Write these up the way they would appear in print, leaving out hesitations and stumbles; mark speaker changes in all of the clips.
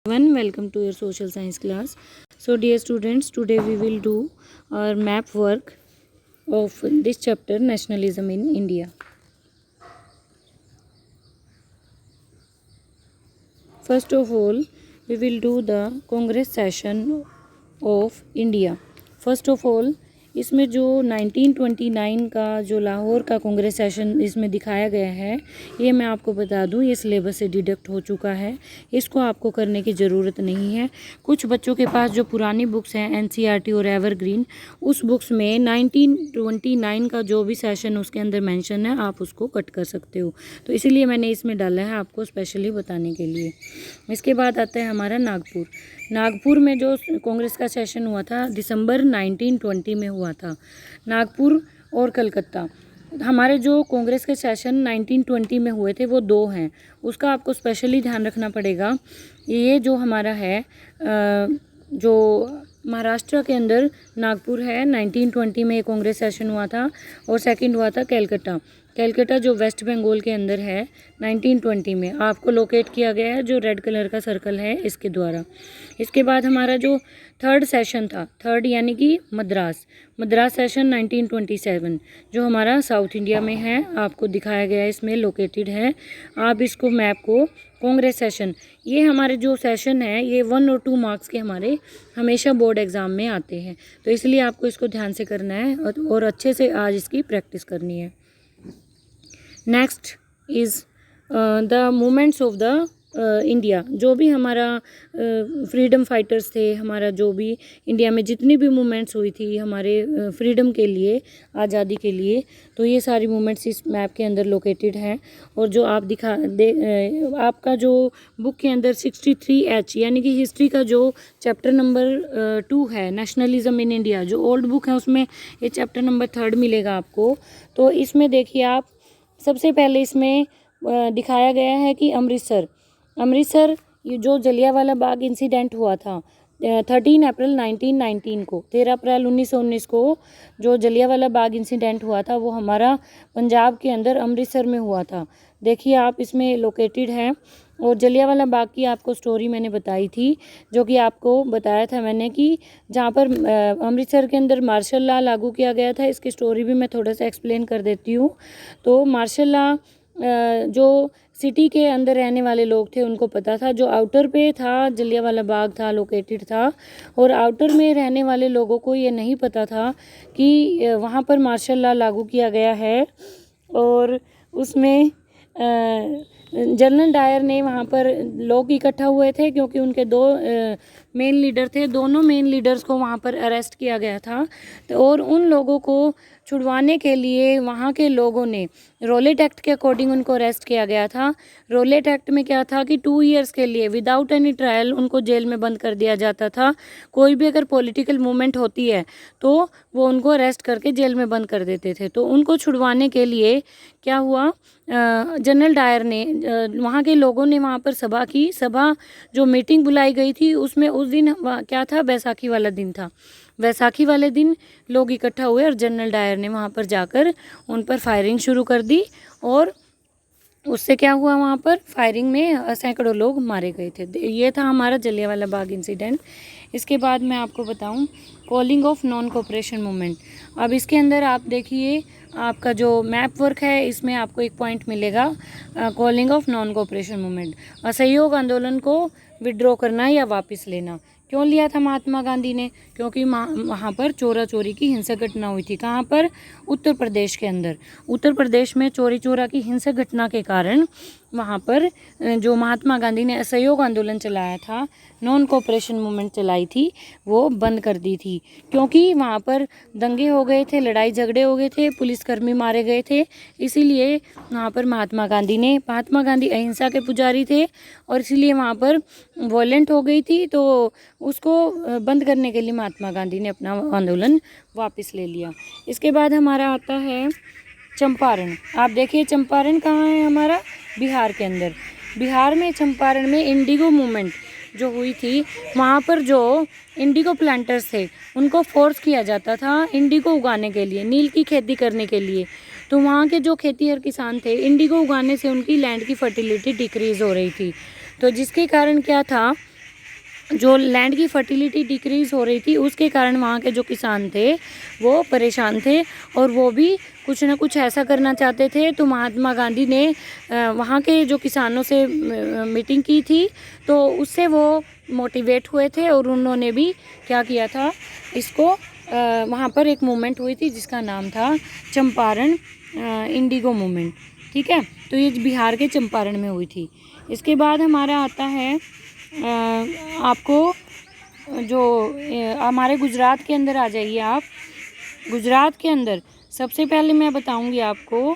Speaker 1: Everyone, welcome to your social science class. So dear students, today we will do our map work of this chapter, nationalism in India. First of all, we will do the Congress session of India. First of all, इसमें जो 1929 का जो लाहौर का Congress session इसमें दिखाया गया है, ये मैं आपको बता दूं, ये सिलेबस से डिडक्ट हो चुका है, इसको आपको करने की ज़रूरत नहीं है। कुछ बच्चों के पास जो पुरानी बुक्स हैं एनसीईआरटी और एवरग्रीन, उस बुक्स में 1929 का जो भी सेशन उसके अंदर मेंशन है, आप उसको कट कर सकते हो, तो इसीलिए मैंने इसमें डाला है आपको स्पेशली बताने के लिए। इसके बाद आता है हमारा नागपुर में जो कांग्रेस का सेशन हुआ था दिसंबर 1920 में हुआ था। नागपुर और कलकत्ता, हमारे जो कांग्रेस के सेशन 1920 में हुए थे वो दो हैं, उसका आपको स्पेशली ध्यान रखना पड़ेगा। ये जो हमारा है जो महाराष्ट्र के अंदर नागपुर है, 1920 में कांग्रेस सेशन हुआ था, और सेकंड हुआ था कैलकाटा जो वेस्ट बंगाल के अंदर है 1920 में, आपको लोकेट किया गया है जो रेड कलर का सर्कल है इसके द्वारा। इसके बाद हमारा जो थर्ड सेशन था, थर्ड यानी कि मद्रास सेशन 1927 जो हमारा साउथ इंडिया में है, आपको दिखाया गया है इसमें लोकेटेड है। आप इसको मैप को कांग्रेस सेशन, ये हमारे जो सेशन है ये 1 और 2 मार्क्स के हमारे हमेशा बोर्ड एग्ज़ाम में आते हैं, तो इसलिए आपको इसको ध्यान से करना है और अच्छे से आज इसकी प्रैक्टिस करनी है। Next is the movements of the India, जो भी हमारा फ्रीडम फाइटर्स थे, हमारा जो भी इंडिया में जितनी भी मूवमेंट्स हुई थी हमारे फ्रीडम के लिए, आज़ादी के लिए, तो ये सारी मूवमेंट्स इस मैप के अंदर लोकेटेड हैं। और जो आप आपका जो बुक के अंदर 63H यानी कि हिस्ट्री का जो चैप्टर नंबर 2 है, नेशनलिज्म इन इंडिया, जो ओल्ड बुक है उसमें ये चैप्टर नंबर 3 मिलेगा आपको। तो इसमें देखिए आप, सबसे पहले इसमें दिखाया गया है कि अमृतसर ये जो जलियांवाला बाग इंसिडेंट हुआ था 13 अप्रैल 1919 को, 13 अप्रैल 1919 को जो जलियांवाला बाग इंसिडेंट हुआ था वो हमारा पंजाब के अंदर अमृतसर में हुआ था। देखिए आप इसमें लोकेटेड है, और जलियांवाला बाग की आपको स्टोरी मैंने बताई थी, जो कि आपको बताया था मैंने कि जहाँ पर अमृतसर के अंदर मार्शल लॉ लागू किया गया था, इसकी स्टोरी भी मैं थोड़ा सा एक्सप्लेन कर देती हूँ। तो मार्शल लॉ जो सिटी के अंदर रहने वाले लोग थे उनको पता था, जो आउटर पे था जलियांवाला बाग था लोकेटेड था, और आउटर में रहने वाले लोगों को ये नहीं पता था कि वहाँ पर मार्शल लॉ लागू किया गया है। और उसमें जनरल डायर ने वहाँ पर लोग इकट्ठा हुए थे, क्योंकि उनके दो मेन लीडर थे, दोनों मेन लीडर्स को वहाँ पर अरेस्ट किया गया था। तो और उन लोगों को छुड़वाने के लिए वहाँ के लोगों ने रोलेट एक्ट के अकॉर्डिंग उनको अरेस्ट किया गया था। रोलेट एक्ट में क्या था कि 2 ईयर्स के लिए विदाउट एनी ट्रायल उनको जेल में बंद कर दिया जाता था। कोई भी अगर पॉलिटिकल मूवमेंट होती है तो वो उनको अरेस्ट करके जेल में बंद कर देते थे। तो उनको छुड़वाने के लिए क्या हुआ, जनरल डायर ने, वहाँ के लोगों ने वहाँ पर सभा जो मीटिंग बुलाई गई थी उसमें, उस दिन क्या था, बैसाखी वाला दिन था। बैसाखी वाले दिन लोग इकट्ठा हुए और जनरल डायर ने वहाँ पर जाकर उन पर फायरिंग शुरू कर दी, और उससे क्या हुआ, वहाँ पर फायरिंग में सैकड़ों लोग मारे गए थे। ये था हमारा जलियांवाला बाग इंसिडेंट। इसके बाद मैं आपको बताऊं calling of non cooperation movement. अब इसके अंदर आप देखिए, आपका जो मैप वर्क है इसमें आपको एक पॉइंट मिलेगा, calling of non cooperation movement, असहयोग आंदोलन को विड्रॉ करना या वापस लेना। क्यों लिया था महात्मा गांधी ने, क्योंकि वहाँ पर चोरा चोरी की हिंसक घटना हुई थी। कहाँ पर, उत्तर प्रदेश के अंदर, उत्तर प्रदेश में चोरी चोरा की हिंसक घटना के कारण वहाँ पर जो महात्मा गांधी ने असहयोग आंदोलन चलाया था, नॉन कोऑपरेशन मूवमेंट चलाई थी, वो बंद कर दी थी, क्योंकि वहाँ पर दंगे हो गए थे, लड़ाई झगड़े हो गए थे, पुलिसकर्मी मारे गए थे। इसीलिए वहाँ पर महात्मा गांधी अहिंसा के पुजारी थे, और इसीलिए वहाँ पर वॉयलेंट हो गई थी, तो उसको बंद करने के लिए महात्मा गांधी ने अपना आंदोलन वापस ले लिया। इसके बाद हमारा आता है चंपारण। आप देखिए चंपारण कहाँ है, हमारा बिहार के अंदर। बिहार में चंपारण में इंडिगो मूवमेंट जो हुई थी, वहाँ पर जो इंडिगो प्लांटर्स थे उनको फोर्स किया जाता था इंडिगो उगाने के लिए, नील की खेती करने के लिए। तो वहाँ के जो खेतीहर किसान थे, इंडिगो उगाने से उनकी लैंड की फर्टिलिटी डिक्रीज़ हो रही थी, तो जिसके कारण क्या था जो लैंड की फर्टिलिटी डिक्रीज़ हो रही थी, उसके कारण वहाँ के जो किसान थे वो परेशान थे और वो भी कुछ ना कुछ ऐसा करना चाहते थे। तो महात्मा गांधी ने वहाँ के जो किसानों से मीटिंग की थी, तो उससे वो मोटिवेट हुए थे और उन्होंने भी क्या किया था, इसको वहाँ पर एक मूवमेंट हुई थी जिसका नाम था चंपारण इंडिगो मूवमेंट। ठीक है, तो ये बिहार के चंपारण में हुई थी। इसके बाद हमारा आता है आपको जो हमारे गुजरात के अंदर आ जाइए आप। गुजरात के अंदर सबसे पहले मैं बताऊंगी आपको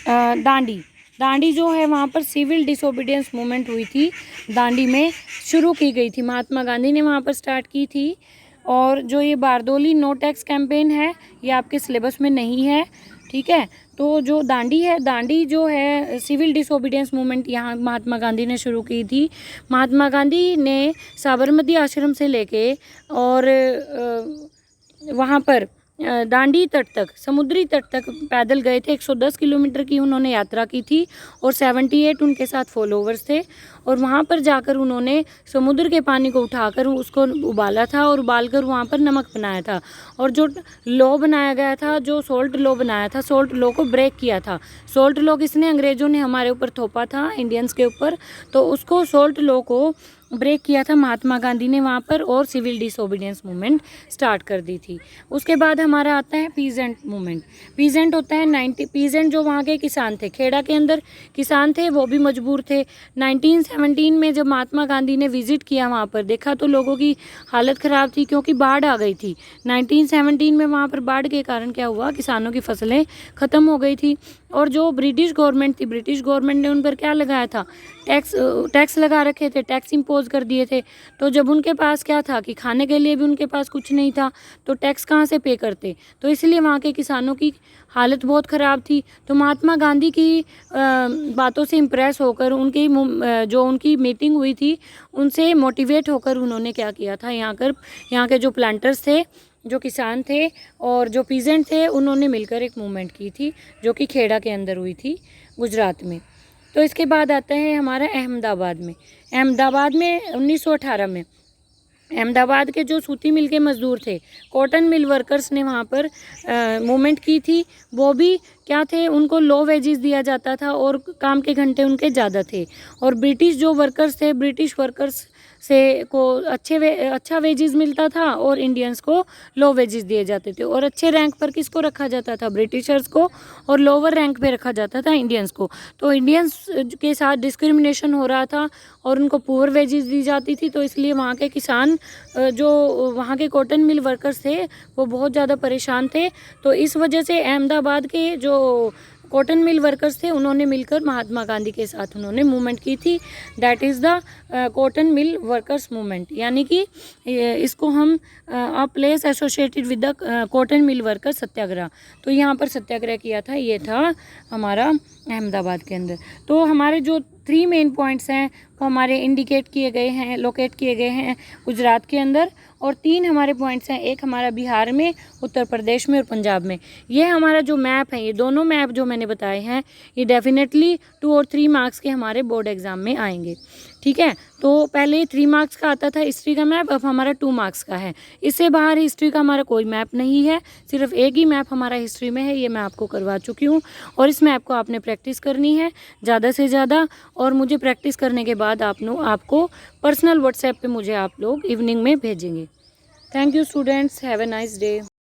Speaker 1: दांडी जो है, वहाँ पर सिविल डिसोबीडियंस मूवमेंट हुई थी, दांडी में शुरू की गई थी, महात्मा गांधी ने वहाँ पर स्टार्ट की थी। और जो ये बारदोली नो टैक्स कैंपेन है, ये आपके सिलेबस में नहीं है। ठीक है, तो जो दांडी है, दांडी जो है सिविल डिसोबीडियंस मूवमेंट यहाँ महात्मा गांधी ने शुरू की थी। महात्मा गांधी ने साबरमती आश्रम से लेके और वहाँ पर दांडी तट तक, समुद्री तट तक पैदल गए थे। 110 किलोमीटर की उन्होंने यात्रा की थी और 78 उनके साथ फॉलोवर्स थे। और वहाँ पर जाकर उन्होंने समुद्र के पानी को उठाकर उसको उबाला था और उबालकर वहाँ पर नमक बनाया था। और जो लॉ बनाया गया था, जो सोल्ट लॉ बनाया था, सोल्ट लॉ को ब्रेक किया था। सोल्ट लॉ किसने, अंग्रेज़ों ने हमारे ऊपर थोपा था, इंडियंस के ऊपर। तो उसको सोल्ट लॉ को ब्रेक किया था महात्मा गांधी ने वहाँ पर और सिविल डिसोबीडियंस मूवमेंट स्टार्ट कर दी थी। उसके बाद हमारा आता है पीजेंट मूवमेंट। पीजेंट होता है पीजेंट जो वहाँ के किसान थे, खेड़ा के अंदर किसान थे, वो भी मजबूर थे। 1917 में जब महात्मा गांधी ने विजिट किया वहाँ पर, देखा तो लोगों की हालत ख़राब थी क्योंकि बाढ़ आ गई थी। 1917 में वहाँ पर बाढ़ के कारण क्या हुआ, किसानों की फसलें ख़त्म हो गई थी। और जो ब्रिटिश गवर्नमेंट थी, ब्रिटिश गवर्नमेंट ने उन पर क्या लगाया था, टैक्स लगा रखे थे, टैक्स इम्पोज कर दिए थे। तो जब उनके पास क्या था कि खाने के लिए भी उनके पास कुछ नहीं था, तो टैक्स कहाँ से पे करते। तो इसलिए वहाँ के किसानों की हालत बहुत ख़राब थी। तो महात्मा गांधी की बातों से इम्प्रेस होकर, जो उनकी मीटिंग हुई थी उनसे मोटिवेट होकर उन्होंने क्या किया था, यहाँ के जो प्लांटर्स थे, जो किसान थे और जो पीजेंट थे, उन्होंने मिलकर एक मूवमेंट की थी जो कि खेड़ा के अंदर हुई थी, गुजरात में। तो इसके बाद आता है हमारा अहमदाबाद में। 1918 में अहमदाबाद के जो सूती मिल के मज़दूर थे, कॉटन मिल वर्कर्स ने वहाँ पर मूवमेंट की थी। वो भी क्या थे, उनको लो वेजेस दिया जाता था और काम के घंटे उनके ज़्यादा थे। और ब्रिटिश जो वर्कर्स थे, ब्रिटिश वर्कर्स से को अच्छा वेजेस मिलता था और इंडियंस को लो वेजेस दिए जाते थे। और अच्छे रैंक पर किसको रखा जाता था, ब्रिटिशर्स को, और लोअर रैंक पे रखा जाता था इंडियंस को। तो इंडियंस के साथ डिस्क्रिमिनेशन हो रहा था और उनको पुअर वेजेस दी जाती थी। तो इसलिए वहाँ के किसान, जो वहाँ के कॉटन मिल वर्कर्स थे, वो बहुत ज़्यादा परेशान थे। तो इस वजह से अहमदाबाद के जो कॉटन मिल वर्कर्स थे, उन्होंने मिलकर महात्मा गांधी के साथ उन्होंने मूवमेंट की थी। That is the cotton mill workers movement, यानी कि इसको हम a place associated with the cotton mill worker satyagraha. तो यहाँ पर सत्याग्रह किया था, ये था हमारा अहमदाबाद के अंदर। तो हमारे जो 3 मेन पॉइंट्स हैं वो हमारे इंडिकेट किए गए हैं, लोकेट किए गए हैं गुजरात के अंदर। और 3 हमारे पॉइंट्स हैं, एक हमारा बिहार में, उत्तर प्रदेश में और पंजाब में। ये हमारा जो मैप है, ये दोनों मैप जो मैंने बताए हैं, ये डेफिनेटली 2 और 3 मार्क्स के हमारे बोर्ड एग्ज़ाम में आएंगे। ठीक है, तो पहले 3 मार्क्स का आता था हिस्ट्री का मैप, अब हमारा 2 मार्क्स का है। इससे बाहर हिस्ट्री का हमारा कोई मैप नहीं है, सिर्फ एक ही मैप हमारा हिस्ट्री में है, ये मैं आपको करवा चुकी हूँ। और इस मैप को आपने प्रैक्टिस करनी है ज़्यादा से ज़्यादा। और मुझे प्रैक्टिस करने के बाद आपको पर्सनल व्हाट्सएप पे मुझे आप लोग इवनिंग में भेजेंगे। Thank you students, have a nice day.